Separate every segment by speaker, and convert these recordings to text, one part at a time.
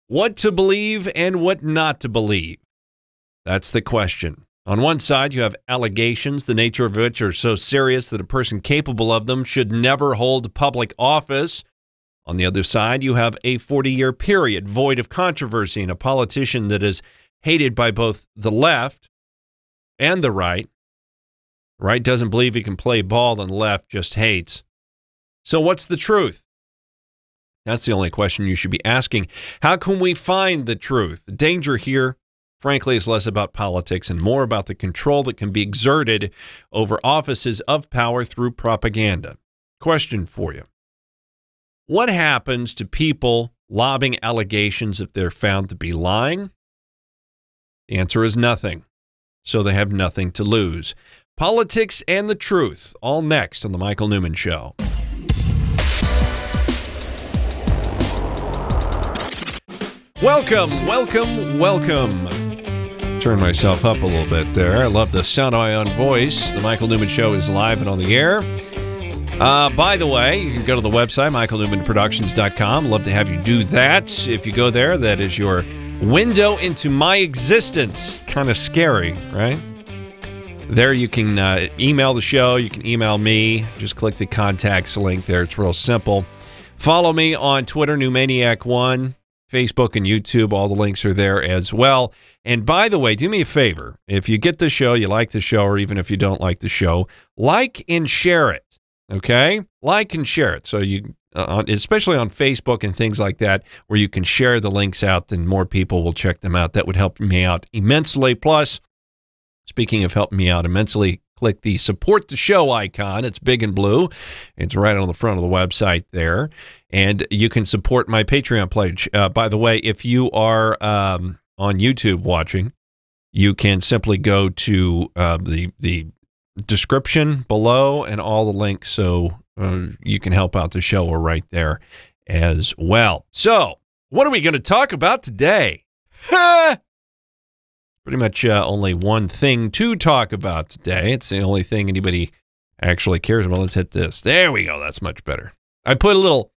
Speaker 1: What to believe and what not to believe? That's the question. On one side, you have allegations, the nature of which are so serious that a person capable of them should never hold public office. On the other side, you have a 40-year period void of controversy and a politician that is hated by both the left and the right. The right doesn't believe he can play ball, and the left just hates. So what's the truth? That's the only question you should be asking. How can we find the truth? The danger here, frankly, is less about politics and more about the control that can be exerted over offices of power through propaganda. Question for you. What happens to people lobbing allegations if they're found to be lying? The answer is nothing. So they have nothing to lose. Politics and the truth, all next on The Michael Newman Show. Welcome. Turn myself up a little bit there. I love the sound of my own voice. The Michael Newman Show is live and on the air. By the way, you can go to the website, michaelnewmanproductions.com. Love to have you do that. If you go there, that is your window into my existence. Kind of scary, right? There you can email the show. You can email me. Just click the contacts link there. It's real simple. Follow me on Twitter, Newmaniac1. Facebook and YouTube, all the links are there as well. And by the way, do me a favor. If you get the show, you like the show, or even if you don't like the show, like and share it, okay? Like and share it. So you, especially on Facebook and things like that, where you can share the links out, then more people will check them out. That would help me out immensely. Plus, speaking of helping me out immensely, click the support the show icon. It's big and blue. It's right on the front of the website there. And you can support my Patreon pledge. By the way, if you are on YouTube watching, you can simply go to the description below and all the links, so you can help out the show are right there as well. So, what are we going to talk about today? Pretty much only one thing to talk about today. It's the only thing anybody actually cares about. Let's hit this. There we go. That's much better. I put a little...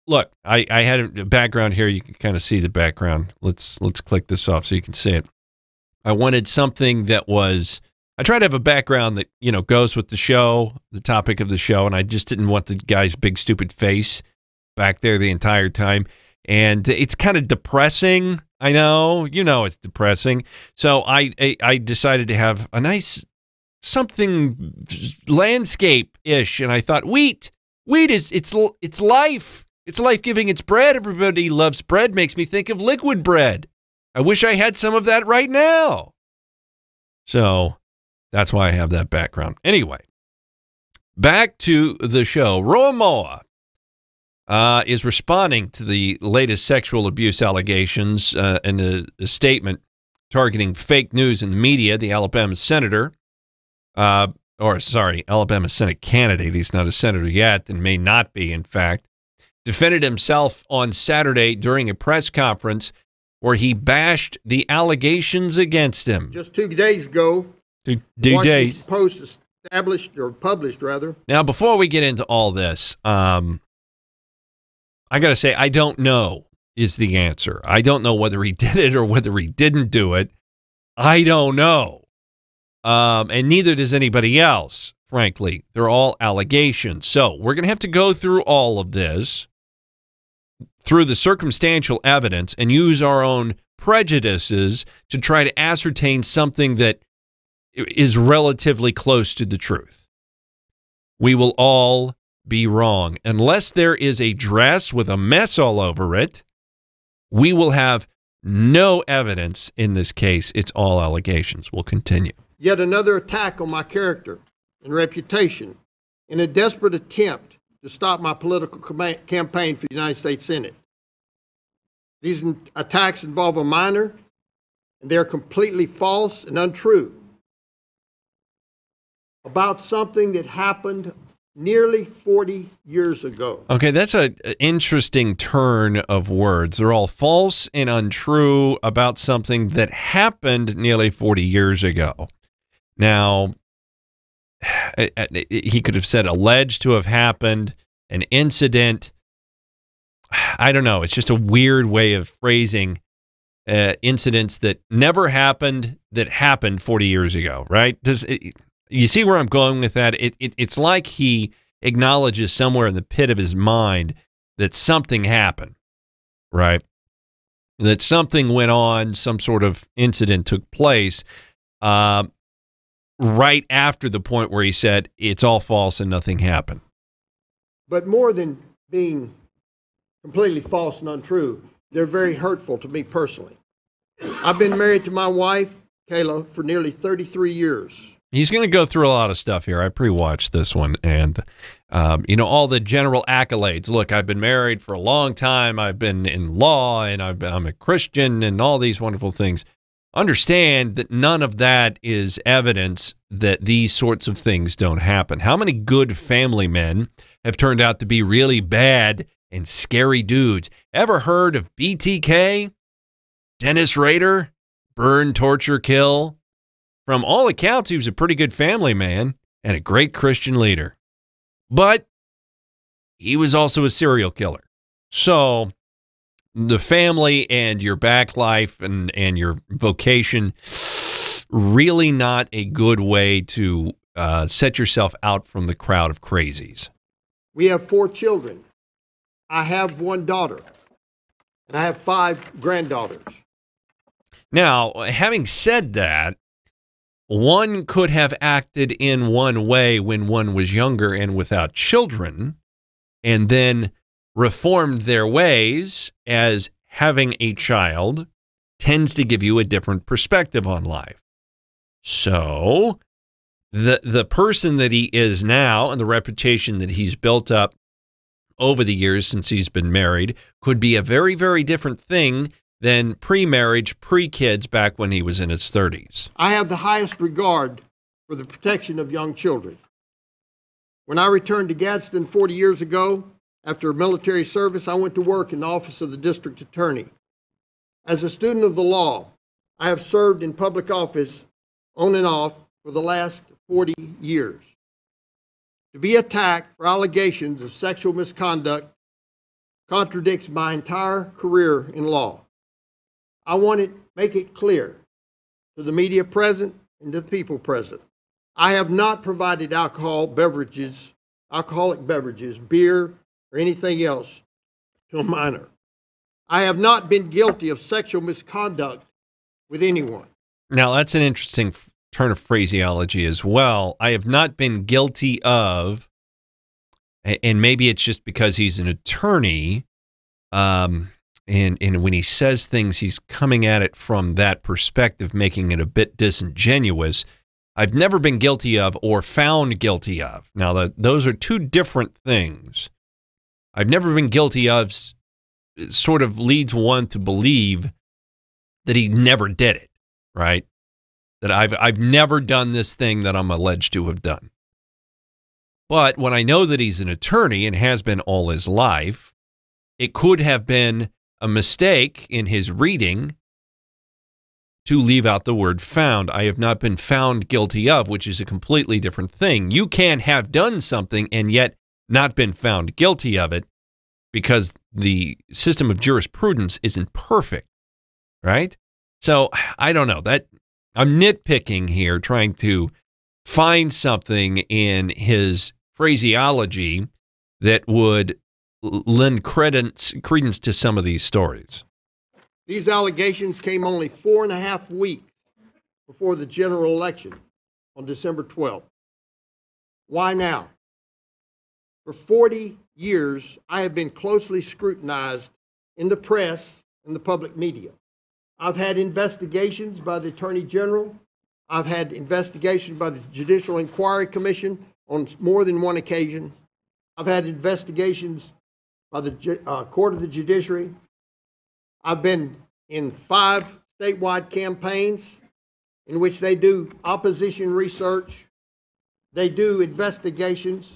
Speaker 1: Look, I had a background here. You can kind of see the background. Let's click this off so you can see it. I wanted something that was... I try to have a background that, goes with the show, the topic of the show, and I just didn't want the guy's big, stupid face back there the entire time. And it's kind of depressing. I know. It's depressing. So I decided to have a nice something landscape-ish, and I thought, wheat is it's life. It's life-giving. It's bread. Everybody loves bread. Makes me think of liquid bread. I wish I had some of that right now. So that's why I have that background. Anyway, back to the show. Roa Moa is responding to the latest sexual abuse allegations in a statement targeting fake news in the media. The Alabama senator, Alabama Senate candidate, he's not a senator yet and may not be, in fact, defended himself on Saturday during a press conference where he bashed the allegations against him.
Speaker 2: Just 2 days ago,
Speaker 1: Two
Speaker 2: Washington
Speaker 1: days.
Speaker 2: Post published.
Speaker 1: Now, before we get into all this, I got to say, I don't know is the answer. I don't know whether he did it or whether he didn't do it. I don't know. And neither does anybody else, frankly. They're all allegations. So we're going to have to go through all of this, through the circumstantial evidence, and use our own prejudices to try to ascertain something that is relatively close to the truth. We will all be wrong. Unless there is a dress with a mess all over it, we will have no evidence in this case. It's all allegations. We'll continue.
Speaker 2: Yet another attack on my character and reputation in a desperate attempt to stop my political campaign for the United States Senate. These attacks involve a minor, and they're completely false and untrue about something that happened nearly 40 years ago.
Speaker 1: Okay, that's an interesting turn of words. They're all false and untrue about something that happened nearly 40 years ago. Now, he could have said alleged to have happened, an incident. I don't know. It's just a weird way of phrasing incidents that never happened that happened 40 years ago, right? You see where I'm going with that? It's like he acknowledges somewhere in the pit of his mind that something happened, right? That something went on, some sort of incident took place right after the point where he said, it's all false and nothing happened.
Speaker 2: But more than being completely false and untrue, they're very hurtful to me personally. I've been married to my wife, Kayla, for nearly 33 years.
Speaker 1: He's going to go through a lot of stuff here. I pre-watched this one, and all the general accolades. Look, I've been married for a long time. I've been in law, and I'm a Christian, and all these wonderful things. Understand that none of that is evidence that these sorts of things don't happen. How many good family men have turned out to be really bad and scary dudes? Ever heard of BTK? Dennis Rader? Burn, torture, kill? From all accounts, he was a pretty good family man and a great Christian leader. But he was also a serial killer. So the family and your back life and your vocation, really not a good way to set yourself out from the crowd of crazies.
Speaker 2: We have 4 children. I have 1 daughter, and I have 5 granddaughters.
Speaker 1: Now, having said that, one could have acted in one way when one was younger and without children, and then reformed their ways, as having a child tends to give you a different perspective on life. So the person that he is now and the reputation that he's built up over the years since he's been married could be a very, very different thing than pre-marriage, pre-kids back when he was in his 30s.
Speaker 2: I have the highest regard for the protection of young children. When I returned to Gadsden 40 years ago, after military service, I went to work in the office of the district attorney. As a student of the law, I have served in public office on and off for the last 40 years. To be attacked for allegations of sexual misconduct contradicts my entire career in law. I want to make it clear to the media present and to the people present. I have not provided alcoholic beverages, beer, or anything else to a minor. I have not been guilty of sexual misconduct with anyone.
Speaker 1: Now, that's an interesting turn of phraseology as well. I have not been guilty of, and maybe it's just because he's an attorney, and when he says things, he's coming at it from that perspective, making it a bit disingenuous. I've never been guilty of or found guilty of. Now, those are 2 different things. I've never been guilty of sort of leads one to believe that he never did it, right? That I've never done this thing that I'm alleged to have done. But when I know that he's an attorney and has been all his life, it could have been a mistake in his reading to leave out the word found. I have not been found guilty of, which is a completely different thing. You can have done something and yet not been found guilty of it because the system of jurisprudence isn't perfect, right? So I don't know. That I'm nitpicking here, trying to find something in his phraseology that would lend credence to some of these stories.
Speaker 2: These allegations came only 4.5 weeks before the general election on December 12th. Why now? For 40 years, I have been closely scrutinized in the press and the public media. I've had investigations by the Attorney General. I've had investigations by the Judicial Inquiry Commission on more than one occasion. I've had investigations by the Court of the Judiciary. I've been in 5 statewide campaigns in which they do opposition research. They do investigations,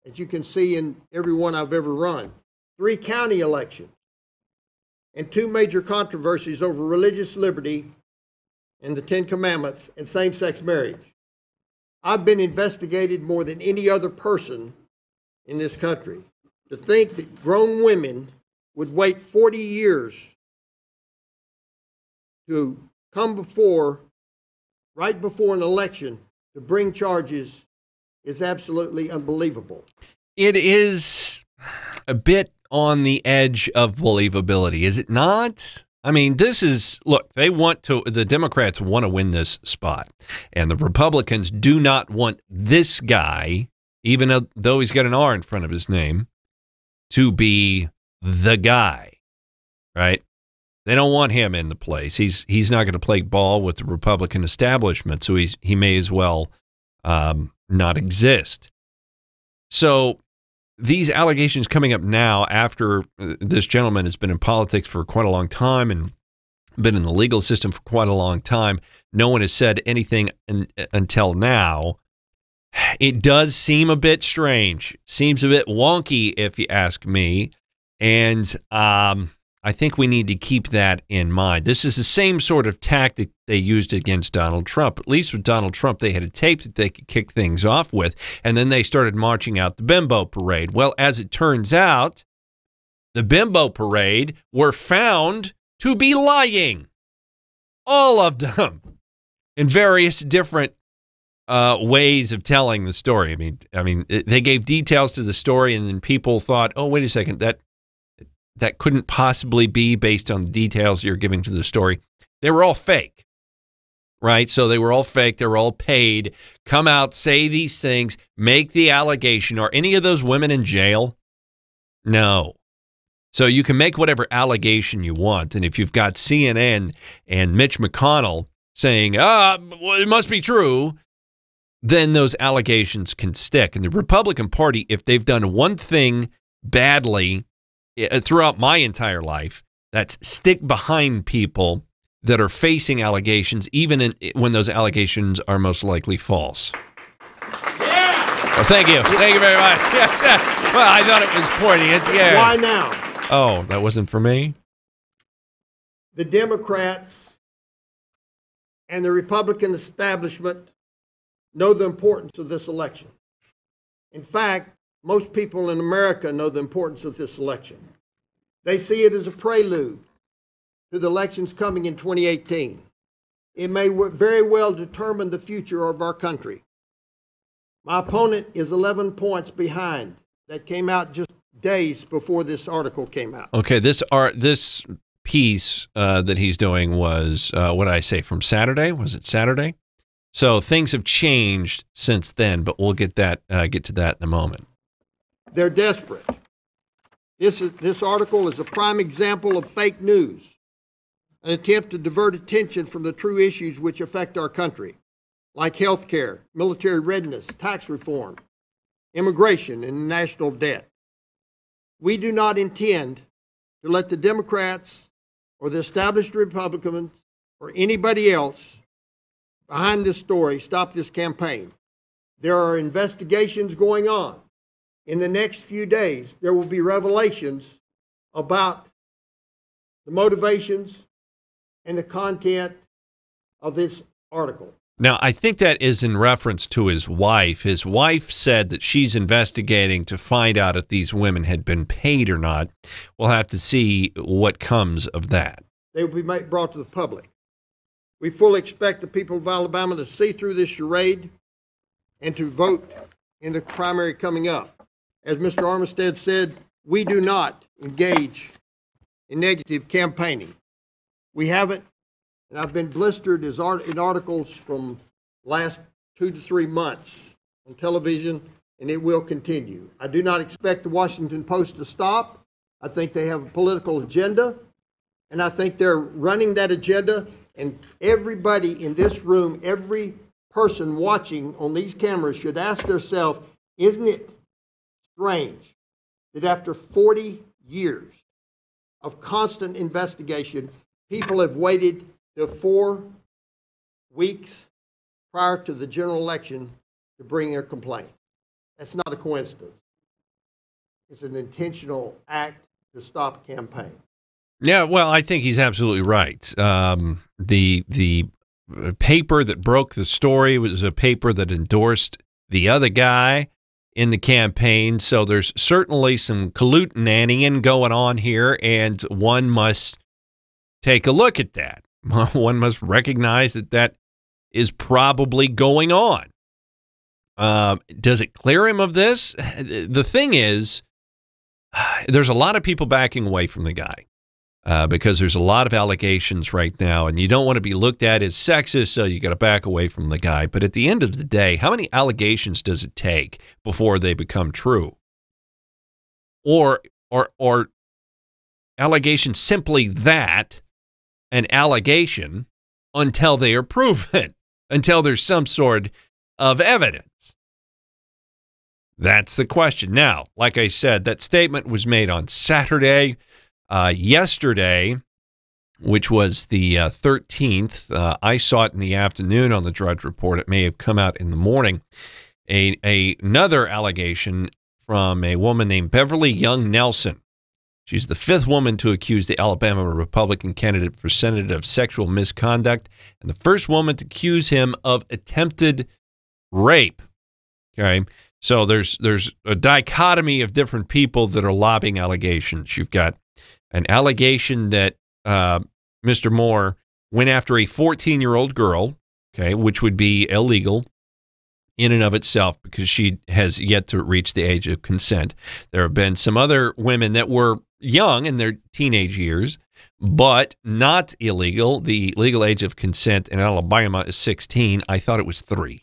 Speaker 2: as you can see in every one I've ever run. 3 county elections and 2 major controversies over religious liberty and the 10 Commandments and same-sex marriage. I've been investigated more than any other person in this country. To think that grown women would wait 40 years to come right before an election to bring charges is absolutely unbelievable.
Speaker 1: It is a bit on the edge of believability, is it not? I mean, the Democrats want to win this spot, and the Republicans do not want this guy, even though he's got an R in front of his name, to be the guy, right? They don't want him in the place. He's not going to play ball with the Republican establishment, so he may as well not exist. So these allegations coming up now after this gentleman has been in politics for quite a long time and been in the legal system for quite a long time, no one has said anything until now. It does seem a bit strange. Seems a bit wonky, if you ask me. And I think we need to keep that in mind. This is the same sort of tactic they used against Donald Trump. At least with Donald Trump, they had a tape that they could kick things off with, and then they started marching out the bimbo parade. Well, as it turns out, the bimbo parade were found to be lying. All of them, in various different ways of telling the story. I mean, they gave details to the story, and then people thought, "Oh, wait a second, that couldn't possibly be based on the details you're giving to the story." They were all fake, right? So they were all fake. They were all paid. Come out, say these things, make the allegation. Are any of those women in jail? No. So you can make whatever allegation you want. And if you've got CNN and Mitch McConnell saying, well, it must be true, then those allegations can stick. And the Republican Party, if they've done one thing badly throughout my entire life, that's stick behind people that are facing allegations, even when those allegations are most likely false. Yeah. Well, thank you. Thank you very much. Yes. Well, I thought it was poignant. Yeah.
Speaker 2: Why now?
Speaker 1: Oh, that wasn't for me?
Speaker 2: The Democrats and the Republican establishment know the importance of this election. In fact, most people in America know the importance of this election. They see it as a prelude to the elections coming in 2018. It may very well determine the future of our country. My opponent is 11 points behind. That came out just days before this article came out.
Speaker 1: Okay, this piece that he's doing was, what did I say, from Saturday? Was it Saturday? So things have changed since then, but we'll get to that in a moment.
Speaker 2: They're desperate. This article is a prime example of fake news, an attempt to divert attention from the true issues which affect our country, like health care, military readiness, tax reform, immigration, and national debt. We do not intend to let the Democrats or the established Republicans or anybody else behind this story stop this campaign. There are investigations going on. In the next few days, there will be revelations about the motivations and the content of this article.
Speaker 1: Now, I think that is in reference to his wife. His wife said that she's investigating to find out if these women had been paid or not. We'll have to see what comes of that.
Speaker 2: They will be brought to the public. We fully expect the people of Alabama to see through this charade and to vote in the primary coming up. As Mr. Armistead said, we do not engage in negative campaigning. We haven't, and I've been blistered in articles from last 2 to 3 months on television, and it will continue. I do not expect the Washington Post to stop. I think they have a political agenda, and I think they're running that agenda, and everybody in this room, every person watching on these cameras should ask themselves, isn't it strange that after 40 years of constant investigation, people have waited till 4 weeks prior to the general election to bring their complaint? That's not a coincidence. It's an intentional act to stop a campaign.
Speaker 1: Yeah, well, I think he's absolutely right. The paper that broke the story was a paper that endorsed the other guy. in the campaign. So there's certainly some collutinanning going on here, and one must take a look at that. One must recognize that that is probably going on. Does it clear him of this? The thing is, there's a lot of people backing away from the guy because there's a lot of allegations right now, and you don't want to be looked at as sexist, so you got to back away from the guy. But at the end of the day, how many allegations does it take before they become true? Or allegations simply that an allegation until they are proven, until there's some sort of evidence. That's the question. Now, like I said, that statement was made on Saturday. Yesterday, which was the 13th, I saw it in the afternoon on the Drudge Report. It may have come out in the morning. Another allegation from a woman named Beverly Young Nelson. She's the fifth woman to accuse the Alabama Republican candidate for Senate of sexual misconduct and the first woman to accuse him of attempted rape. Okay, so there's a dichotomy of different people that are lobbing allegations. You've got an allegation that Mr. Moore went after a 14-year-old girl, okay, which would be illegal in and of itself because she has yet to reach the age of consent. There have been some other women that were young in their teenage years, but not illegal. The legal age of consent in Alabama is 16. I thought it was 3.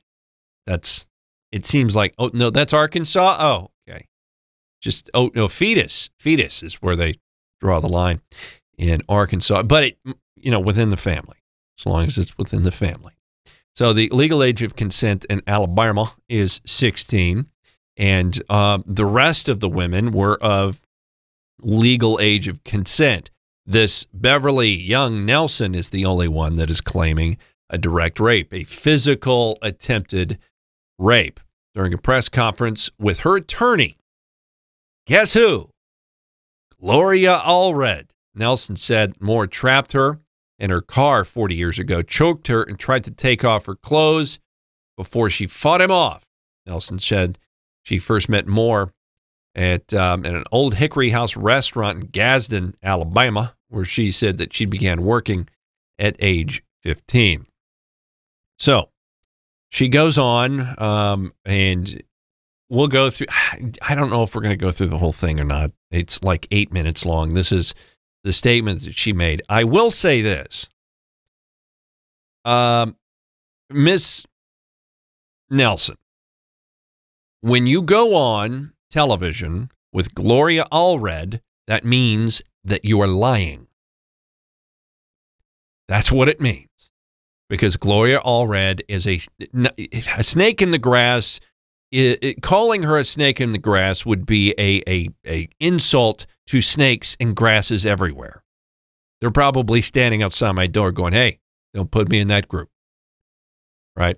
Speaker 1: It seems like, oh, no, that's Arkansas? Oh, okay. Just, oh, no, fetus. Fetus is where they draw the line in Arkansas. But, within the family, as long as it's within the family. So the legal age of consent in Alabama is 16, and the rest of the women were of legal age of consent. This Beverly Young Nelson is the only one that is claiming a direct rape, a physical attempted rape. During a press conference with her attorney, guess who? Gloria Allred. Nelson said Moore trapped her in her car 40 years ago, choked her, and tried to take off her clothes before she fought him off. Nelson said she first met Moore at an Old Hickory House restaurant in Gadsden, Alabama, where she said that she began working at age 15. So she goes on, and we'll go through. I don't know if we're going to go through the whole thing or not. It's like 8 minutes long. This is the statement that she made. I will say this. Miss Nelson, when you go on television with Gloria Allred, that means that you are lying. That's what it means. Because Gloria Allred is a snake in the grass. Calling her a snake in the grass would be a insult to snakes and grasses everywhere. They're probably standing outside my door going, hey, don't put me in that group. Right?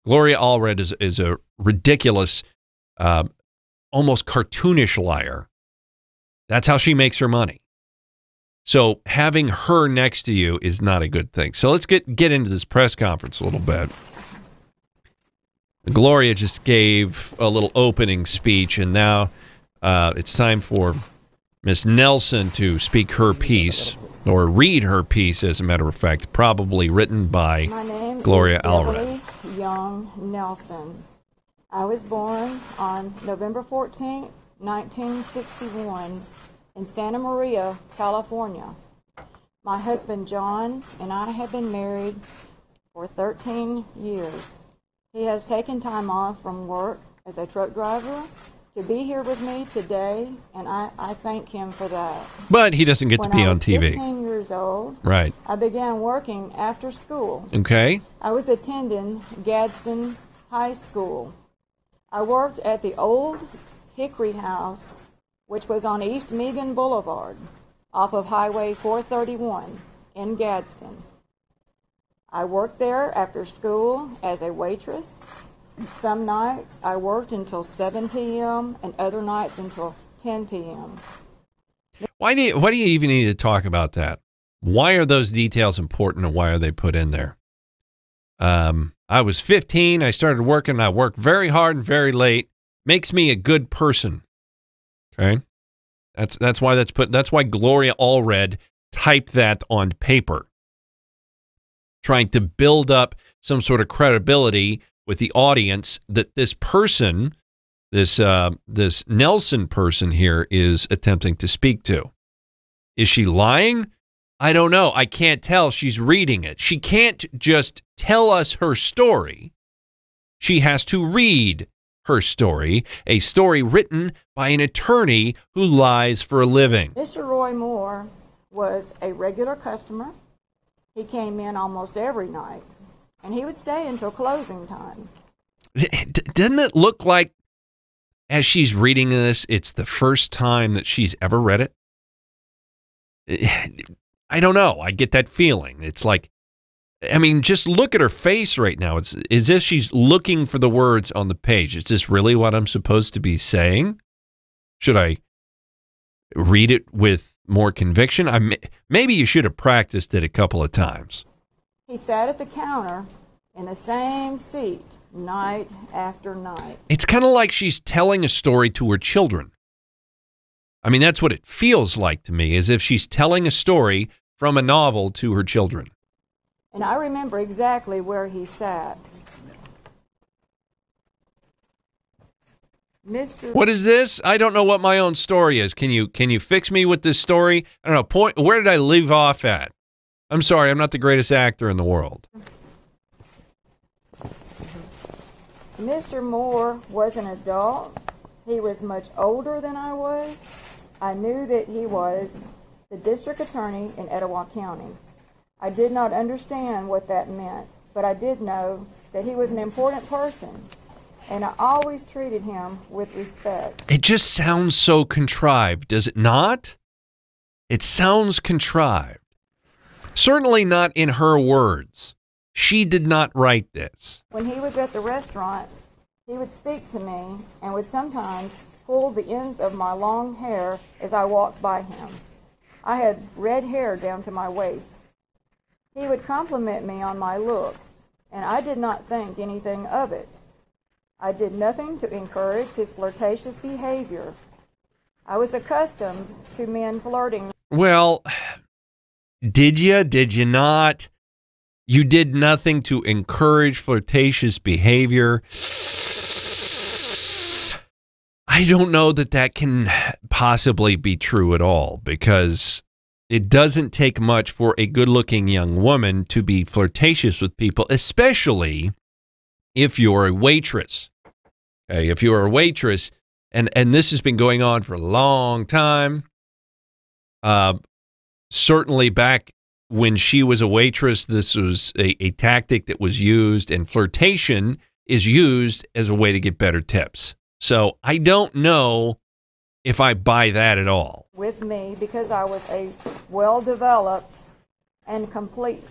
Speaker 1: Gloria Allred is a ridiculous, almost cartoonish liar. That's how she makes her money. So having her next to you is not a good thing. So let's get into this press conference a little bit. Gloria just gave a little opening speech, and now it's time for Miss Nelson to speak her piece, or read her piece, as a matter of fact, probably written by Gloria Allred.
Speaker 3: My name is Beverly Young Nelson. I was born on November 14, 1961, in Santa Maria, California. My husband, John, and I have been married for 13 years. He has taken time off from work as a truck driver to be here with me today, and I thank him for that.
Speaker 1: But he doesn't get to be on TV.
Speaker 3: When I was 15 years old,
Speaker 1: right,
Speaker 3: I began working after school.
Speaker 1: Okay.
Speaker 3: I was attending Gadsden High School. I worked at the Old Hickory House, which was on East Meagan Boulevard, off of Highway 431 in Gadsden. I worked there after school as a waitress. Some nights I worked until 7 p.m. and other nights until 10 p.m.
Speaker 1: Why do you even need to talk about that? Why are those details important, and why are they put in there? I was 15. I started working. I worked very hard and very late. makes me a good person. Okay? That's why Gloria Allred typed that on paper, trying to build up some sort of credibility with the audience that this person, this Nelson person here, is attempting to speak to. Is she lying? I don't know. I can't tell. She's reading it. She can't just tell us her story. She has to read her story, a story written by an attorney who lies for a living.
Speaker 3: Mr. Roy Moore was a regular customer. He came in almost every night, and he would stay until closing time.
Speaker 1: Doesn't it look like, as she's reading this, it's the first time that she's ever read it? I don't know. I get that feeling. It's like, I mean, just look at her face right now. It's as if she's looking for the words on the page. Is this really what I'm supposed to be saying? Should I read it with more conviction? Maybe you should have practiced it a couple of times.
Speaker 3: He sat at the counter in the same seat night after night.
Speaker 1: It's kind of like she's telling a story to her children. I mean, that's what it feels like to me, as if she's telling a story from a novel to her children.
Speaker 3: And I remember exactly where he sat.
Speaker 1: What is this? I don't know what my own story is. Can you fix me with this story? I don't know. Where did I leave off at? I'm sorry, I'm not the greatest actor in the world.
Speaker 3: Mr. Moore was an adult. He was much older than I was. I knew that he was the district attorney in Etowah County. I did not understand what that meant, but I did know that he was an important person, and I always treated him with respect.
Speaker 1: It just sounds so contrived, does it not? It sounds contrived. Certainly not in her words. She did not write this.
Speaker 3: When he was at the restaurant, he would speak to me and would sometimes pull the ends of my long hair as I walked by him. I had red hair down to my waist. He would compliment me on my looks, and I did not think anything of it. I did nothing to encourage his flirtatious behavior. I was accustomed to men flirting.
Speaker 1: Well, did you? Did you not? You did nothing to encourage flirtatious behavior. I don't know that can possibly be true at all, because it doesn't take much for a good-looking young woman to be flirtatious with people, especially if you're a waitress. Okay, if you're a waitress, and this has been going on for a long time, certainly back when she was a waitress, this was a tactic that was used, and flirtation is used as a way to get better tips. So I don't know if I buy that at all.
Speaker 3: With me, because I was a well-developed and competed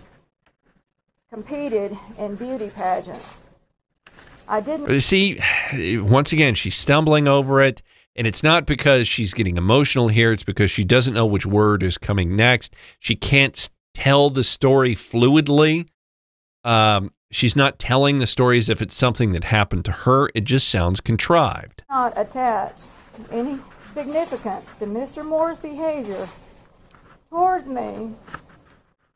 Speaker 3: in beauty pageants. I didn't
Speaker 1: see. Once again, she's stumbling over it, and it's not because she's getting emotional here. It's because she doesn't know which word is coming next. She can't tell the story fluidly. She's not telling the story as if it's something that happened to her. It just sounds contrived.
Speaker 3: Not attach any significance to Mr. Moore's behavior towards me,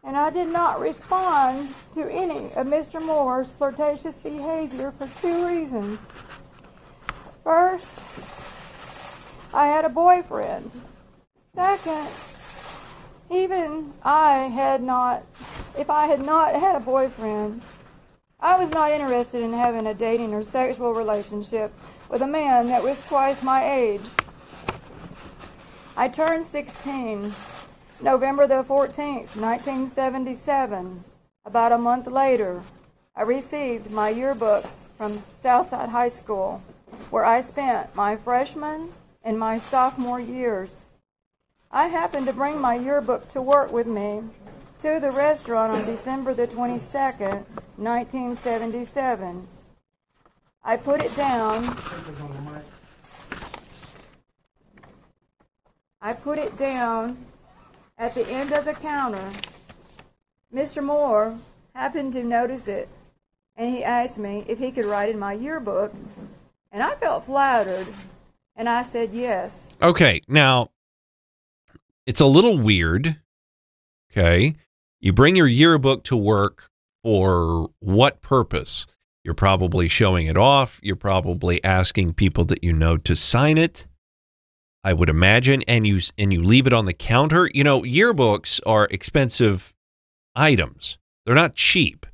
Speaker 3: and I did not respond to any of Mr. Moore's flirtatious behavior for two reasons. First, I had a boyfriend. Second, if I had not had a boyfriend, I was not interested in having a dating or sexual relationship with a man that was twice my age. I turned 16 November the 14th, 1977. About a month later, I received my yearbook from Southside High School, where I spent my freshman and my sophomore years. I happened to bring my yearbook to work with me to the restaurant on December the 22nd, 1977. I put it down at the end of the counter. Mr. Moore happened to notice it, and he asked me if he could write in my yearbook And I felt flattered, and I said yes.
Speaker 1: Okay, now, it's a little weird, okay? You bring your yearbook to work for what purpose? You're probably showing it off. You're probably asking people that you know to sign it, I would imagine, and you leave it on the counter. You know, yearbooks are expensive items. They're not cheap.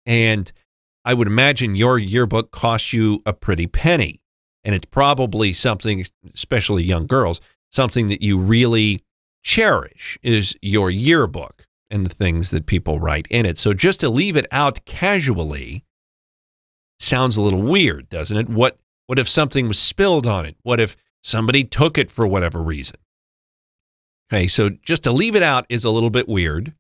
Speaker 1: And I would imagine your yearbook costs you a pretty penny. And it's probably something, especially young girls, something that you really cherish is your yearbook and the things that people write in it. So just to leave it out casually sounds a little weird, doesn't it? What if something was spilled on it? What if somebody took it for whatever reason? Okay, so just to leave it out is a little bit weird.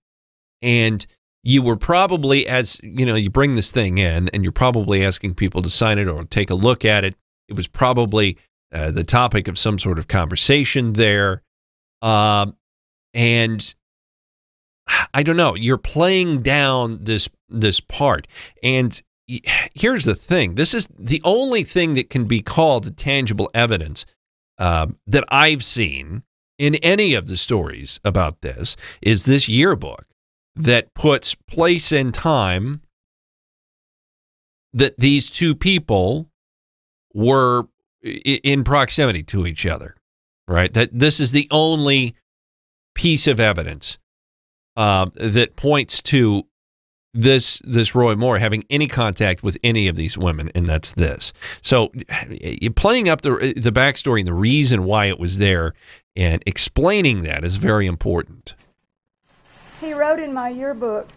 Speaker 1: And you were probably, as you know, you bring this thing in and you're probably asking people to sign it or take a look at it. It was probably the topic of some sort of conversation there. And I don't know, you're playing down this part. And here's the thing. This is the only thing that can be called tangible evidence that I've seen in any of the stories about this is this yearbook that puts place and time that these two people were in proximity to each other, right? That this is the only piece of evidence that points to this Roy Moore having any contact with any of these women, and that's this. So playing up the backstory and the reason why it was there and explaining that is very important.
Speaker 3: He wrote in my yearbook.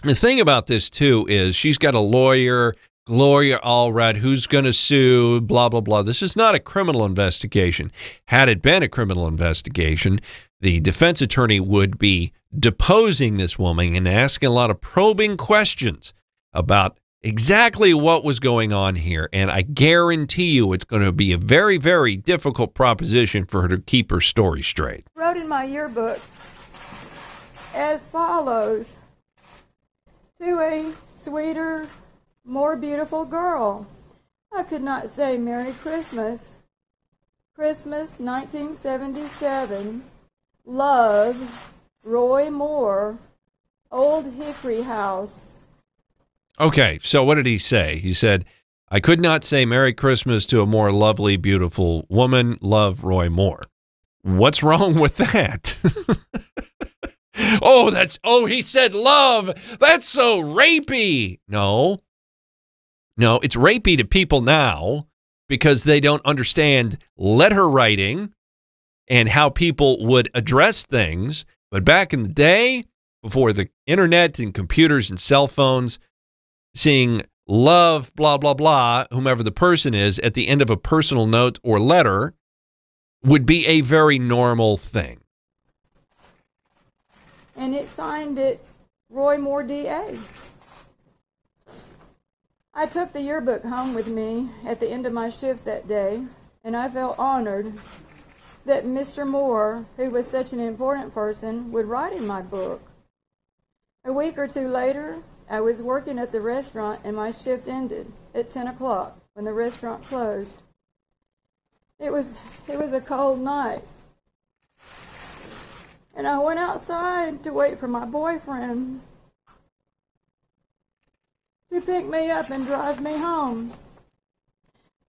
Speaker 1: The thing about this, too, is she's got a lawyer, Gloria Allred, who's going to sue, blah, blah, blah. This is not a criminal investigation. Had it been a criminal investigation, the defense attorney would be deposing this woman and asking a lot of probing questions about exactly what was going on here. And I guarantee you it's going to be a very, very difficult proposition for her to keep her story straight.
Speaker 3: He wrote in my yearbook as follows: to a sweeter, more beautiful girl. I could not say Merry Christmas. Christmas 1977. Love, Roy Moore, Old Hickory House.
Speaker 1: Okay, so what did he say? He said, I could not say Merry Christmas to a more lovely, beautiful woman. Love, Roy Moore. What's wrong with that? He said love. That's so rapey. No, it's rapey to people now because they don't understand letter writing and how people would address things. But back in the day, before the internet and computers and cell phones, seeing love, blah, blah, blah, whomever the person is, at the end of a personal note or letter would be a very normal thing.
Speaker 3: And it signed it Roy Moore, D.A. I took the yearbook home with me at the end of my shift that day, and I felt honored that Mr. Moore, who was such an important person, would write in my book. A week or two later, I was working at the restaurant and my shift ended at 10 o'clock when the restaurant closed. It was a cold night. And I went outside to wait for my boyfriend to pick me up and drive me home.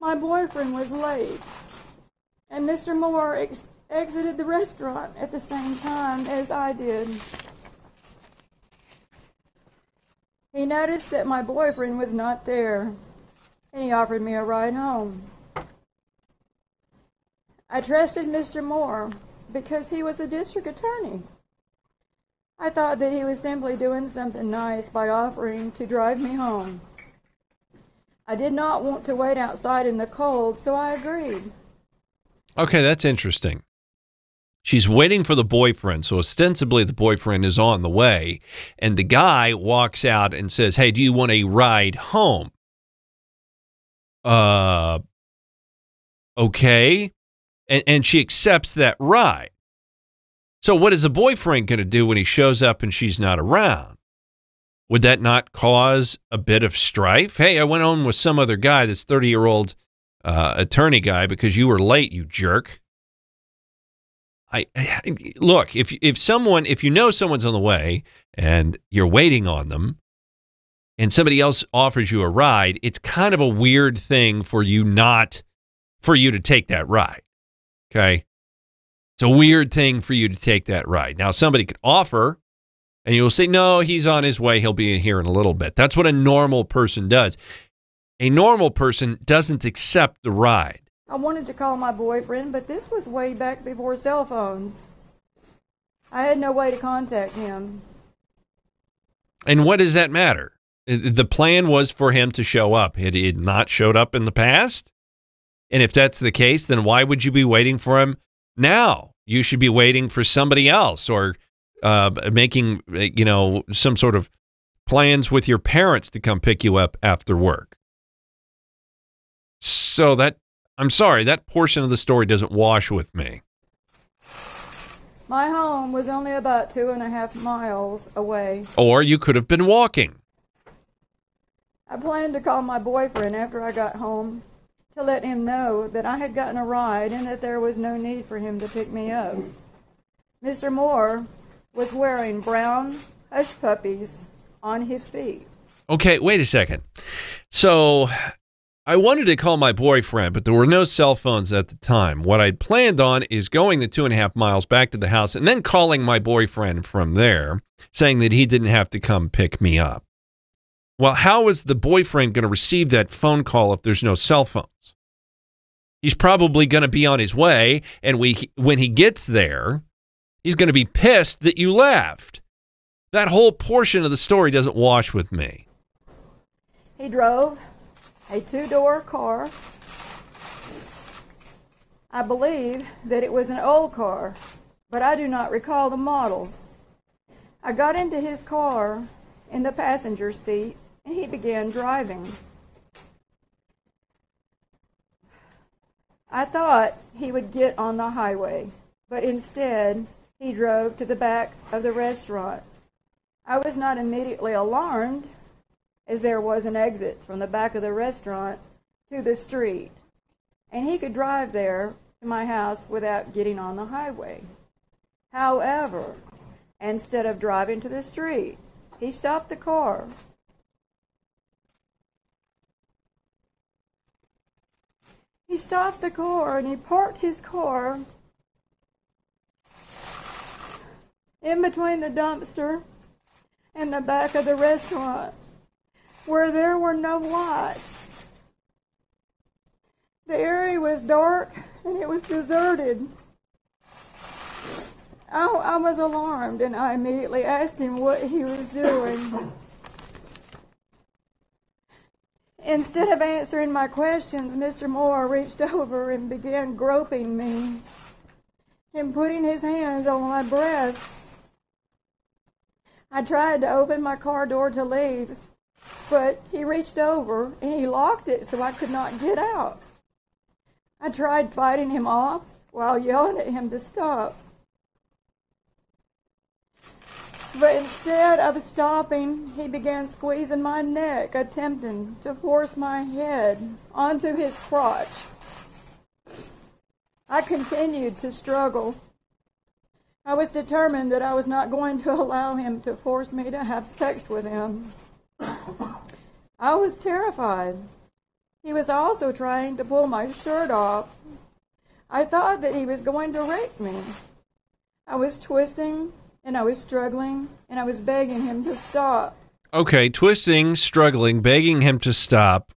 Speaker 3: My boyfriend was late, and Mr. Moore exited the restaurant at the same time as I did. He noticed that my boyfriend was not there, and he offered me a ride home. I trusted Mr. Moore because he was the district attorney. I thought that he was simply doing something nice by offering to drive me home. I did not want to wait outside in the cold, so I agreed.
Speaker 1: Okay, that's interesting. She's waiting for the boyfriend, so ostensibly the boyfriend is on the way, and the guy walks out and says, hey, do you want a ride home? Okay. And she accepts that ride. So what is the boyfriend going to do when he shows up and she's not around? would that not cause a bit of strife? Hey, I went home with some other guy, this 30-year-old attorney guy, because you were late, you jerk. Look, if you know someone's on the way and you're waiting on them, and somebody else offers you a ride, it's kind of a weird thing for you to take that ride. Okay? It's a weird thing for you to take that ride. Now, somebody could offer, and you'll say, no, he's on his way. He'll be here in a little bit. That's what a normal person does. A normal person doesn't accept the ride.
Speaker 3: I wanted to call my boyfriend, but this was way back before cell phones. I had no way to contact him.
Speaker 1: And what does that matter? The plan was for him to show up. Had he not showed up in the past? And if that's the case, then why would you be waiting for him now? You should be waiting for somebody else, or making, some sort of plans with your parents to come pick you up after work. So I'm sorry, that portion of the story doesn't wash with me.
Speaker 3: My home was only about 2.5 miles away.
Speaker 1: Or you could have been walking.
Speaker 3: I planned to call my boyfriend after I got home to let him know that I had gotten a ride and that there was no need for him to pick me up. Mr. Moore was wearing brown hush puppies on his feet.
Speaker 1: Okay, wait a second. So I wanted to call my boyfriend, but there were no cell phones at the time. What I'd planned on is going the 2.5 miles back to the house and then calling my boyfriend from there, saying that he didn't have to come pick me up. Well, how is the boyfriend going to receive that phone call if there's no cell phones? He's probably going to be on his way, and when he gets there, he's going to be pissed that you left. That whole portion of the story doesn't wash with me.
Speaker 3: He drove a 2-door car. I believe that it was an old car, but I do not recall the model. I got into his car in the passenger seat, and he began driving. I thought he would get on the highway, but instead he drove to the back of the restaurant. I was not immediately alarmed, as there was an exit from the back of the restaurant to the street, and he could drive there to my house without getting on the highway. However, instead of driving to the street, he stopped the car. He stopped the car and he parked his car in between the dumpster and the back of the restaurant, where there were no lights. The area was dark and it was deserted. I was alarmed, and I immediately asked him what he was doing. Instead of answering my questions, Mr. Moore reached over and began groping me and putting his hands on my breast. I tried to open my car door to leave, but he reached over and he locked it so I could not get out. I tried fighting him off while yelling at him to stop. But instead of stopping, he began squeezing my neck, attempting to force my head onto his crotch. I continued to struggle. I was determined that I was not going to allow him to force me to have sex with him. I was terrified. He was also trying to pull my shirt off. I thought that he was going to rape me. I was twisting, and I was struggling, and I was begging him to stop.
Speaker 1: Okay, twisting, struggling, begging him to stop,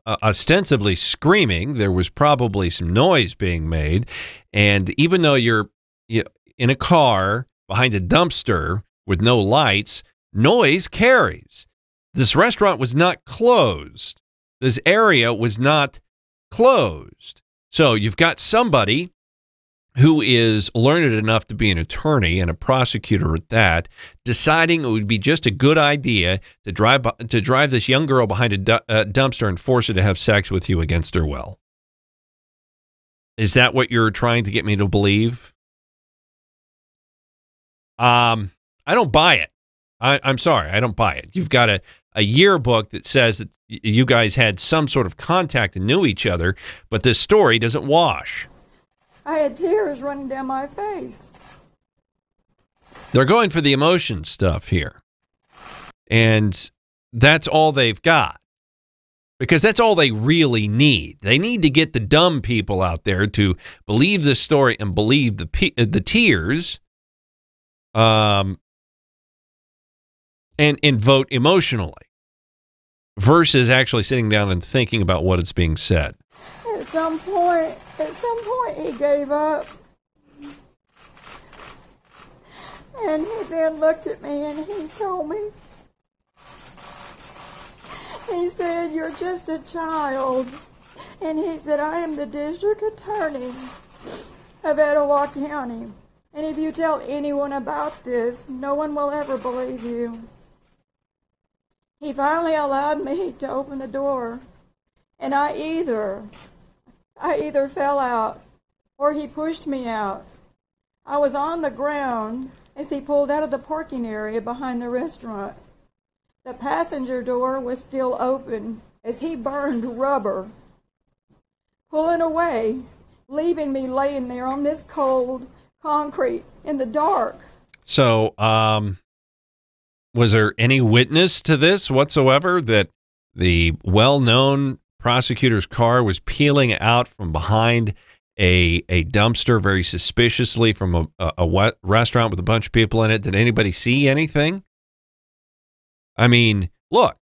Speaker 1: ostensibly screaming. There was probably some noise being made. And even though you're in a car behind a dumpster with no lights, noise carries. This restaurant was not closed. This area was not closed. So you've got somebody who is learned enough to be an attorney and a prosecutor at that, deciding it would be just a good idea to drive this young girl behind a dumpster and force her to have sex with you against her will. Is that what you're trying to get me to believe? I don't buy it. I'm sorry, I don't buy it. You've got a yearbook that says that you guys had some sort of contact and knew each other, but this story doesn't wash.
Speaker 3: I had tears running down my face.
Speaker 1: They're going for the emotion stuff here. And that's all they've got. Because that's all they really need. They need to get the dumb people out there to believe the story and believe the tears, and vote emotionally versus actually sitting down and thinking about what is being said.
Speaker 3: At some point, he gave up. And he then looked at me and he told me, he said, "You're just a child." And he said, "I am the district attorney of Etowah County. And if you tell anyone about this, no one will ever believe you." He finally allowed me to open the door. And I either fell out or he pushed me out. I was on the ground as he pulled out of the parking area behind the restaurant. The passenger door was still open as he burned rubber, pulling away, leaving me laying there on this cold concrete in the dark.
Speaker 1: So, was there any witness to this whatsoever, that the well-known prosecutor's car was peeling out from behind a dumpster very suspiciously from a restaurant with a bunch of people in it? Did anybody see anything? I mean, look,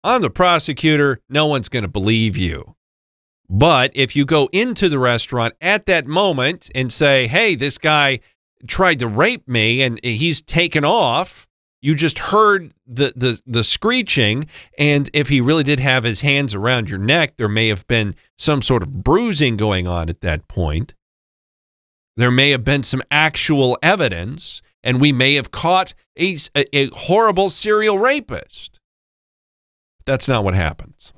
Speaker 1: I'm the prosecutor. No one's going to believe you. But if you go into the restaurant at that moment and say, "Hey, this guy tried to rape me and he's taken off," you just heard the screeching. And if he really did have his hands around your neck, there may have been some sort of bruising going on at that point. There may have been some actual evidence, and we may have caught a horrible serial rapist. That's not what happens.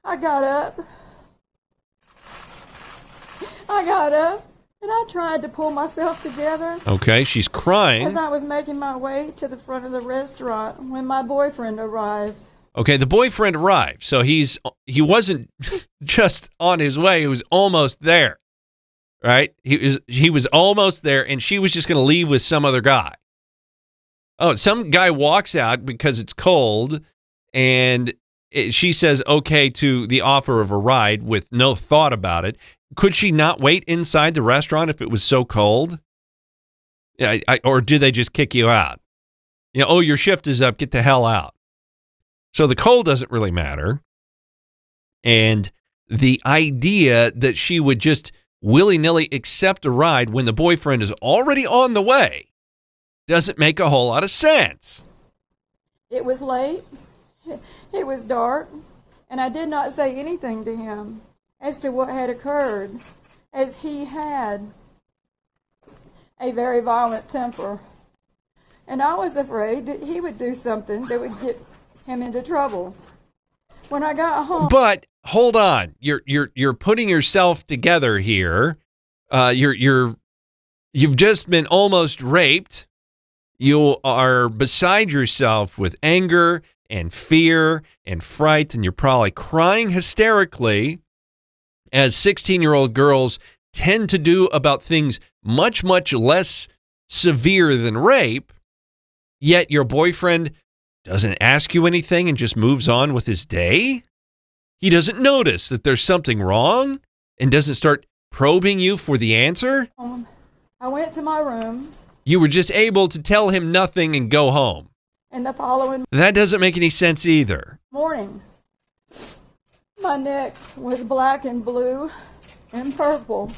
Speaker 3: I got up, and I tried to pull myself together.
Speaker 1: Okay, she's crying.
Speaker 3: As I was making my way to the front of the restaurant when my boyfriend arrived.
Speaker 1: Okay, the boyfriend arrived, so he wasn't just on his way; he was almost there. Right? He was almost there, and she was just going to leave with some other guy. Oh, some guy walks out because it's cold, and she says okay to the offer of a ride with no thought about it. Could she not wait inside the restaurant if it was so cold? Or do they just kick you out? Oh, your shift is up. Get the hell out. So the cold doesn't really matter. And the idea that she would just willy-nilly accept a ride when the boyfriend is already on the way doesn't make a whole lot of sense.
Speaker 3: It was late. It was dark. And I did not say anything to him as to what had occurred, as he had a very violent temper. And I was afraid that he would do something that would get him into trouble. When I got home...
Speaker 1: But hold on. You're putting yourself together here. You've just been almost raped. You are beside yourself with anger and fear and fright, and you're probably crying hysterically, as 16-year-old girls tend to do about things much, much less severe than rape, yet your boyfriend doesn't ask you anything and just moves on with his day? He doesn't notice that there's something wrong and doesn't start probing you for the answer?
Speaker 3: I went to my room.
Speaker 1: You were just able to tell him nothing and go home.
Speaker 3: And the following...
Speaker 1: That doesn't make any sense either.
Speaker 3: Morning. My neck was black and blue and purple.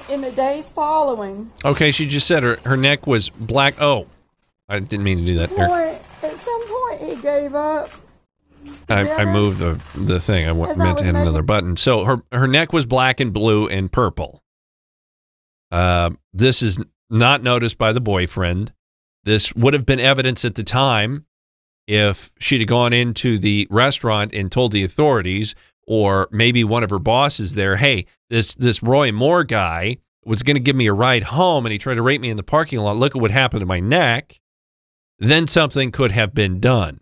Speaker 3: In the days following...
Speaker 1: Okay, she just said her neck was black. Oh, I didn't mean to do that.
Speaker 3: At some point, he gave up.
Speaker 1: I moved the thing. I meant to hit another button. So her neck was black and blue and purple. This is not noticed by the boyfriend. This would have been evidence at the time if she'd have gone into the restaurant and told the authorities, or maybe one of her bosses there, "Hey, this Roy Moore guy was going to give me a ride home and he tried to rape me in the parking lot, look at what happened to my neck, then something could have been done.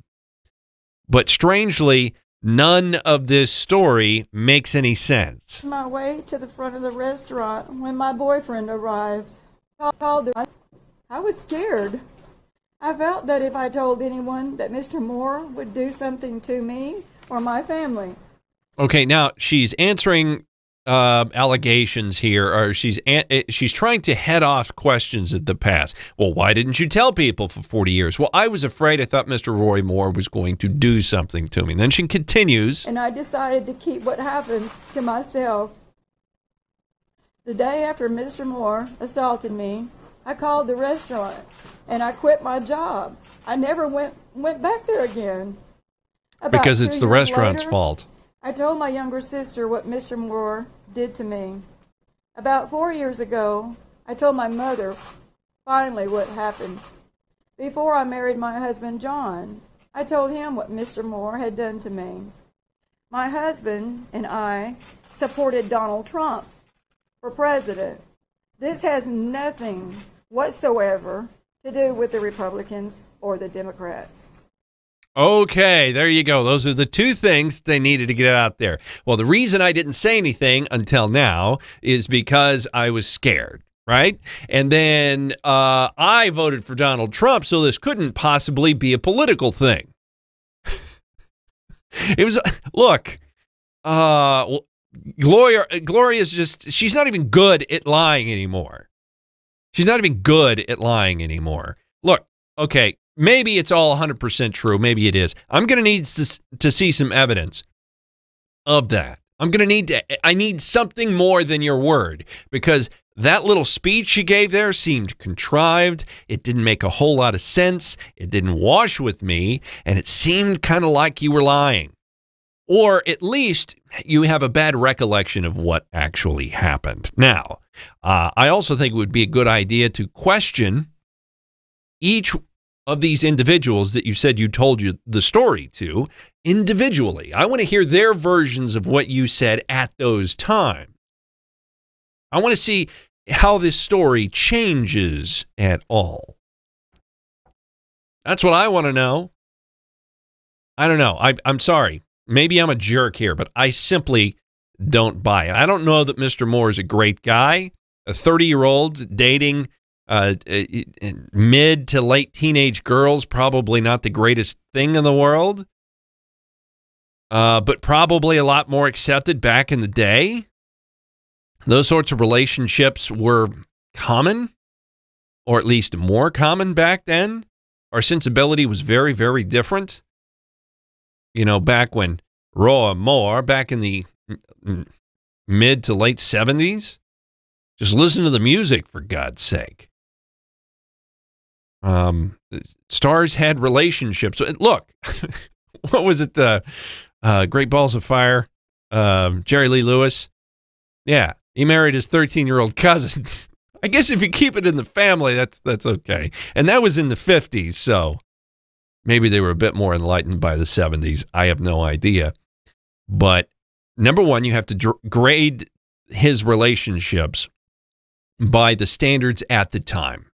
Speaker 1: But strangely, none of this story makes any sense.
Speaker 4: My way to the front of the restaurant when my boyfriend arrived. I was scared. I felt that if I told anyone that Mr. Moore would do something to me or my family.
Speaker 1: Okay, now she's answering allegations here, or she's trying to head off questions at the past. Well, why didn't you tell people for 40 years? Well, I was afraid. I thought Mr. Roy Moore was going to do something to me. And then she continues.
Speaker 4: And I decided to keep what happened to myself. The day after Mr. Moore assaulted me, I called the restaurant and I quit my job. I never went back there again.
Speaker 1: Because it's the restaurant's fault.
Speaker 4: I told my younger sister what Mr. Moore did to me. About 4 years ago, I told my mother finally what happened. Before I married my husband, John, I told him what Mr. Moore had done to me. My husband and I supported Donald Trump for president. This has nothing whatsoever to do with the Republicans or the Democrats.
Speaker 1: Okay, there you go. Those are the two things they needed to get out there. Well, the reason I didn't say anything until now is because I was scared, right? And then I voted for Donald Trump, so this couldn't possibly be a political thing. It was, look, Gloria's just, she's not even good at lying anymore. She's not even good at lying anymore. Look, okay. Maybe it's all 100% true. Maybe it is. I'm going to need to see some evidence of that. I need something more than your word, because that little speech you gave there seemed contrived. It didn't make a whole lot of sense. It didn't wash with me, and it seemed kind of like you were lying. Or at least you have a bad recollection of what actually happened. Now, I also think it would be a good idea to question each of these individuals that you said you told you the story to individually. I want to hear their versions of what you said at those times. I want to see how this story changes at all. That's what I want to know. I don't know. I'm sorry. Maybe I'm a jerk here, but I simply don't buy it. I don't know that Mr. Moore is a great guy. A 30-year-old dating mid to late teenage girls, probably not the greatest thing in the world, but probably a lot more accepted back in the day. Those sorts of relationships were common, or at least more common back then. Our sensibility was very, very different. You know, back when Roy Moore, back in the mid to late 70s, just listen to the music, for God's sake. Stars had relationships. Look, what was it? Great Balls of Fire. Jerry Lee Lewis. Yeah, he married his 13-year-old cousin. I guess if you keep it in the family, that's okay. And that was in the 50s, so maybe they were a bit more enlightened by the 70s. I have no idea. But number one, you have to grade his relationships by the standards at the time.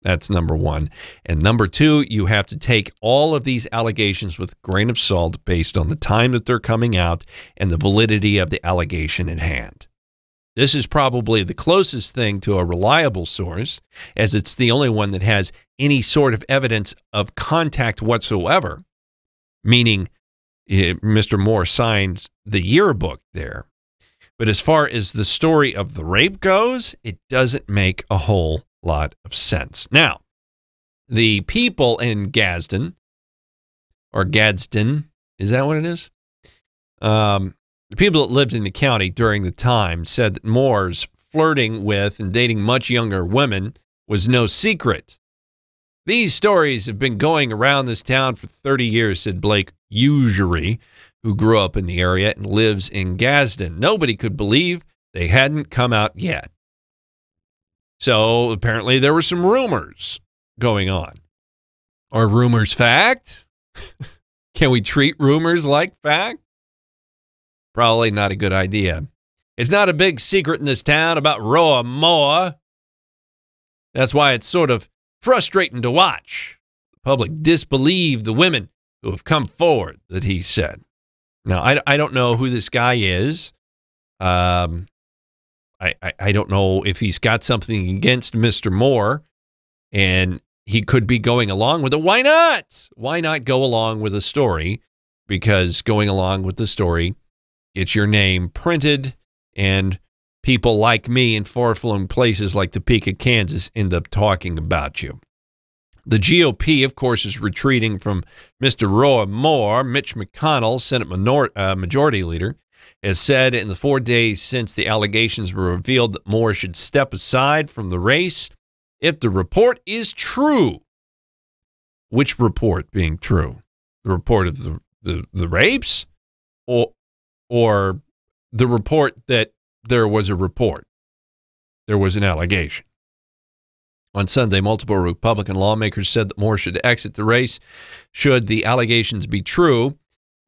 Speaker 1: That's number one. And number two, you have to take all of these allegations with a grain of salt based on the time that they're coming out and the validity of the allegation at hand. This is probably the closest thing to a reliable source, as it's the only one that has any sort of evidence of contact whatsoever, meaning Mr. Moore signed the yearbook there. But as far as the story of the rape goes, it doesn't make a whole lot of sense. Now, the people in Gadsden, or Gadsden, is that what it is? The people that lived in the county during the time said that Moore's flirting with and dating much younger women was no secret. These stories have been going around this town for 30 years, said Blake Usury, who grew up in the area and lives in Gadsden. Nobody could believe they hadn't come out yet. So apparently there were some rumors going on. Are rumors fact? Can we treat rumors like fact? Probably not a good idea. It's not a big secret in this town about Roy Moore. That's why it's sort of frustrating to watch. The public disbelieve the women who have come forward, that he said. Now, I don't know who this guy is. I don't know if he's got something against Mr. Moore, and he could be going along with it. Why not? Why not go along with a story? Because going along with the story gets your name printed, and people like me in far-flung places like Topeka, Kansas, end up talking about you. The GOP, of course, is retreating from Mr. Roy Moore. Mitch McConnell, Senate Majority Leader, has said in the 4 days since the allegations were revealed that Moore should step aside from the race if the report is true. Which report being true? The report of the rapes, or the report that there was a report, there was an allegation? On Sunday, multiple Republican lawmakers said that Moore should exit the race should the allegations be true,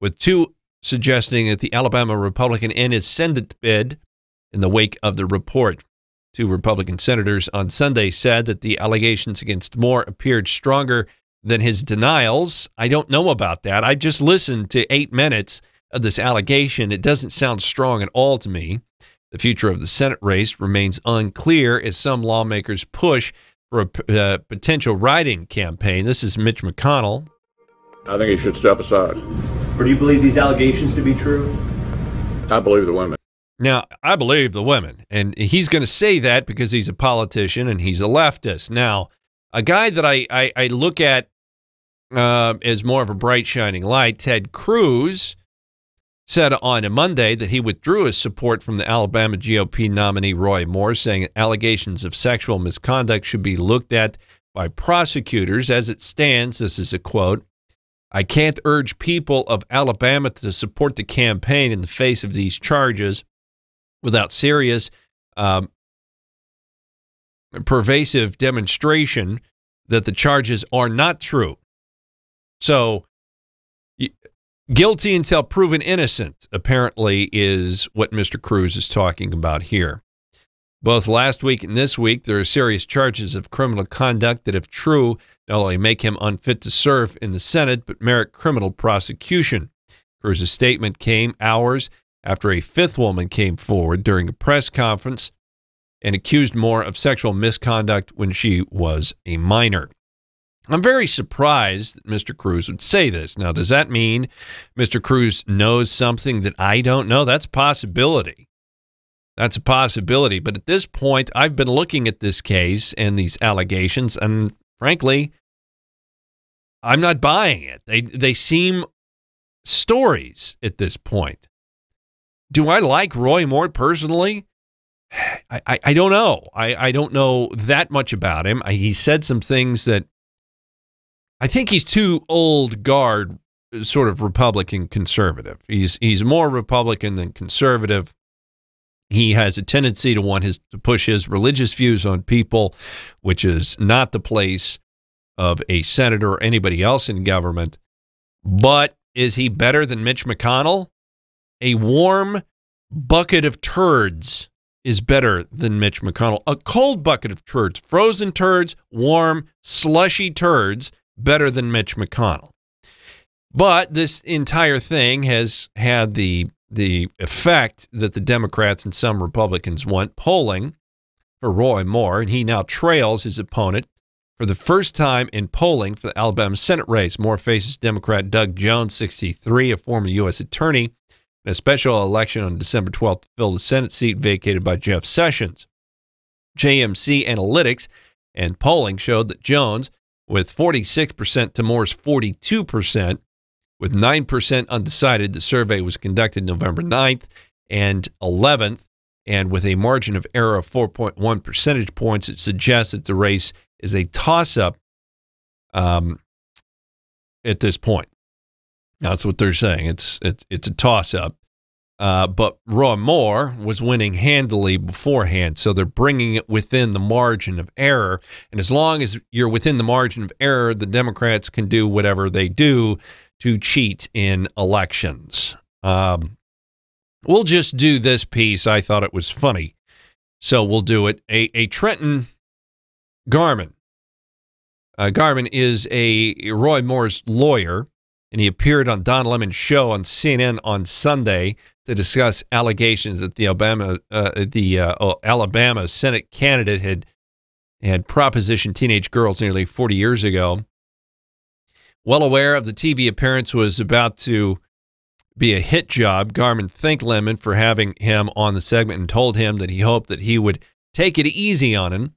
Speaker 1: with two suggesting that the Alabama Republican end his Senate bid in the wake of the report. Two Republican senators on Sunday said that the allegations against Moore appeared stronger than his denials. I don't know about that. I just listened to 8 minutes of this allegation. It doesn't sound strong at all to me. The future of the Senate race remains unclear as some lawmakers push for a potential write-in campaign. This is Mitch McConnell.
Speaker 5: I think he should step aside.
Speaker 6: Or do you believe these allegations to be true?
Speaker 5: I believe the women.
Speaker 1: Now, I believe the women, and he's going to say that because he's a politician and he's a leftist. Now, a guy that I look at as more of a bright, shining light, Ted Cruz, said on a Monday that he withdrew his support from the Alabama GOP nominee Roy Moore, saying allegations of sexual misconduct should be looked at by prosecutors. As it stands, this is a quote, "I can't urge people of Alabama to support the campaign in the face of these charges without serious, pervasive demonstration that the charges are not true." So, guilty until proven innocent, apparently, is what Mr. Cruz is talking about here. Both last week and this week, there are serious charges of criminal conduct that, if true, not only make him unfit to serve in the Senate, but merit criminal prosecution. Cruz's statement came hours after a fifth woman came forward during a press conference and accused Moore of sexual misconduct when she was a minor. I'm very surprised that Mr. Cruz would say this. Now, does that mean Mr. Cruz knows something that I don't know? That's a possibility. That's a possibility. But at this point, I've been looking at this case and these allegations, and frankly, I'm not buying it. They seem stories at this point. Do I like Roy Moore personally? I don't know. I don't know that much about him. He said some things that I think he's too old guard, sort of Republican conservative. He's more Republican than conservative. He has a tendency to want to push his religious views on people, which is not the place of a senator or anybody else in government. But is he better than Mitch McConnell? A warm bucket of turds is better than Mitch McConnell. A cold bucket of turds, frozen turds, warm, slushy turds, better than Mitch McConnell. But this entire thing has had the effect that the Democrats and some Republicans want, polling for Roy Moore, and he now trails his opponent for the first time in polling for the Alabama Senate race. Moore faces Democrat Doug Jones, 63, a former U.S. attorney, in a special election on December 12th to fill the Senate seat vacated by Jeff Sessions. JMC Analytics and polling showed that Jones, with 46% to Moore's 42%, with 9% undecided. The survey was conducted November 9th and 11th, and with a margin of error of 4.1 percentage points, it suggests that the race is a toss-up at this point. That's what they're saying. It's a toss-up. But Roy Moore was winning handily beforehand, so they're bringing it within the margin of error. And as long as you're within the margin of error, the Democrats can do whatever they do to cheat in elections. We'll just do this piece. I thought it was funny, so we'll do it. A Trenton Garman. Garman is a Roy Moore's lawyer, and he appeared on Don Lemon's show on CNN on Sunday to discuss allegations that the Alabama Senate candidate had propositioned teenage girls nearly 40 years ago. Well aware of the TV appearance was about to be a hit job, Garman thanked Lemon for having him on the segment and told him that he hoped that he would take it easy on him.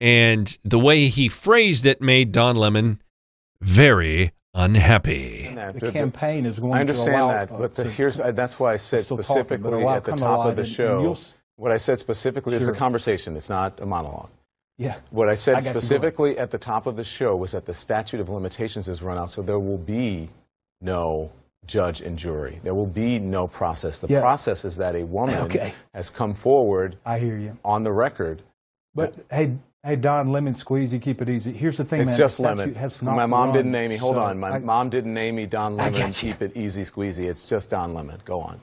Speaker 1: And the way he phrased it made Don Lemon very unhappy.
Speaker 7: The campaign is going to allow...
Speaker 8: I understand that, but that's why I said specifically at the top of the show. What I said specifically is a conversation. It's not a monologue.
Speaker 7: Yeah.
Speaker 8: What I said specifically at the top of the show was that the statute of limitations is run out, so there will be no judge and jury. There will be no process. The process is that a woman has come forward.
Speaker 7: I hear you.
Speaker 8: On the record.
Speaker 7: But hey, Don, lemon squeezy, keep it easy. Here's the thing,
Speaker 8: it's
Speaker 7: man.
Speaker 8: Just lemon. My mom didn't name me. Hold on. My mom didn't name me Don Lemon. Keep it easy, squeezy. It's just Don Lemon. Go on.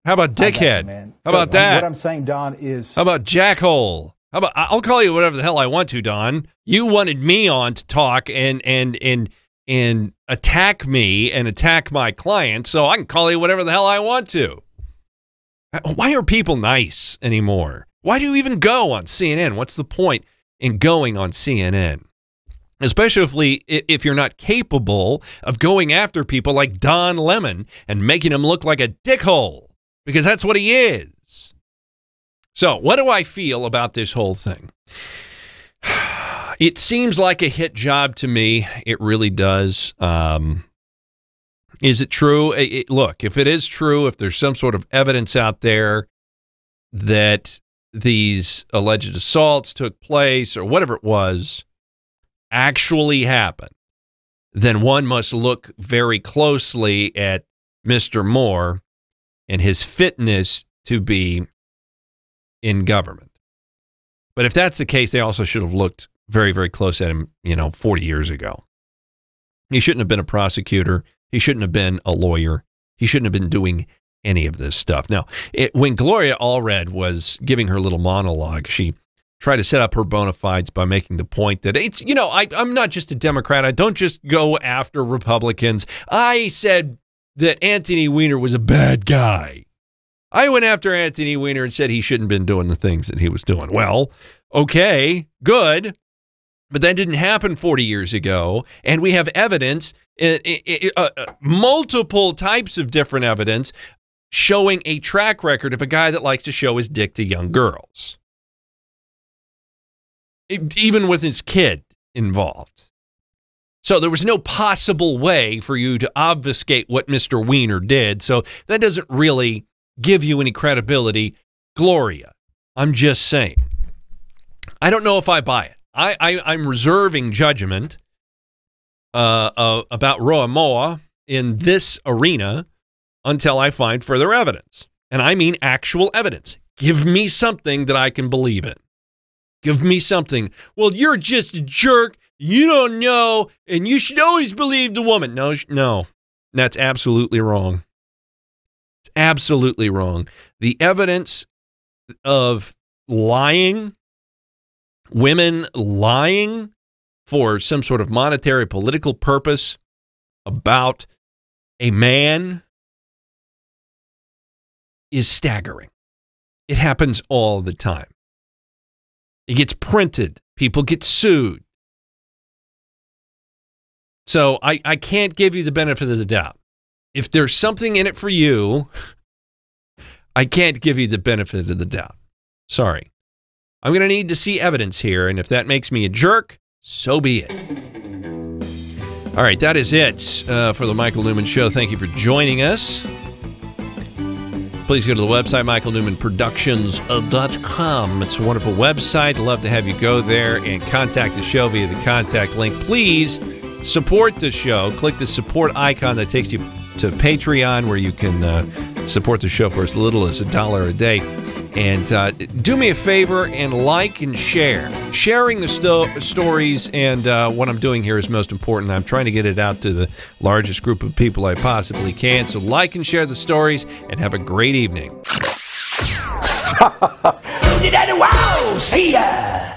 Speaker 1: How about dickhead?
Speaker 7: Man.
Speaker 1: How about that?
Speaker 7: What I'm saying, Don, is...
Speaker 1: How about jackhole? How about I'll call you whatever the hell I want to, Don. You wanted me on to talk and attack me and attack my client, so I can call you whatever the hell I want to. Why are people nice anymore? Why do you even go on CNN? What's the point in going on CNN? Especially if you're not capable of going after people like Don Lemon and making him look like a dickhole, because that's what he is. So, what do I feel about this whole thing? It seems like a hit job to me. It really does. Is it true? Look, if it is true, if there's some sort of evidence out there that these alleged assaults took place or whatever it was actually happened, then one must look very closely at Mr. Moore and his fitness to be in government. But if that's the case, they also should have looked very, very close at him, 40 years ago. He shouldn't have been a prosecutor. He shouldn't have been a lawyer. He shouldn't have been doing any of this stuff. Now, when Gloria Allred was giving her little monologue, she tried to set up her bona fides by making the point that it's, I'm not just a Democrat. I don't just go after Republicans. I said that Anthony Weiner was a bad guy. I went after Anthony Weiner and said he shouldn't have been doing the things that he was doing. Well, okay, good. But that didn't happen 40 years ago. And we have evidence, multiple types of different evidence, showing a track record of a guy that likes to show his dick to young girls. Even with his kid involved. So there was no possible way for you to obfuscate what Mr. Weiner did. So that doesn't really give you any credibility, Gloria. I'm just saying. I don't know if I buy it. I'm reserving judgment about Roy Moore in this arena until I find further evidence. And I mean actual evidence. Give me something that I can believe in. Give me something. Well, you're just a jerk. You don't know, and you should always believe the woman. No, that's absolutely wrong. It's absolutely wrong. The evidence of lying, women lying for some sort of monetary political purpose about a man is staggering. It happens all the time. It gets printed. People get sued. So I can't give you the benefit of the doubt. If there's something in it for you, I can't give you the benefit of the doubt. Sorry. I'm going to need to see evidence here, and if that makes me a jerk, so be it. All right, that is it for the Michael Newman Show. Thank you for joining us. Please go to the website, michaelnewmanproductions.com. It's a wonderful website. I'd love to have you go there and contact the show via the contact link. Please support the show. Click the support icon that takes you to Patreon, where you can support the show for as little as $1 a day. And do me a favor and like and share. Sharing the stories and what I'm doing here is most important. I'm trying to get it out to the largest group of people I possibly can. So like and share the stories and have a great evening.
Speaker 9: See ya!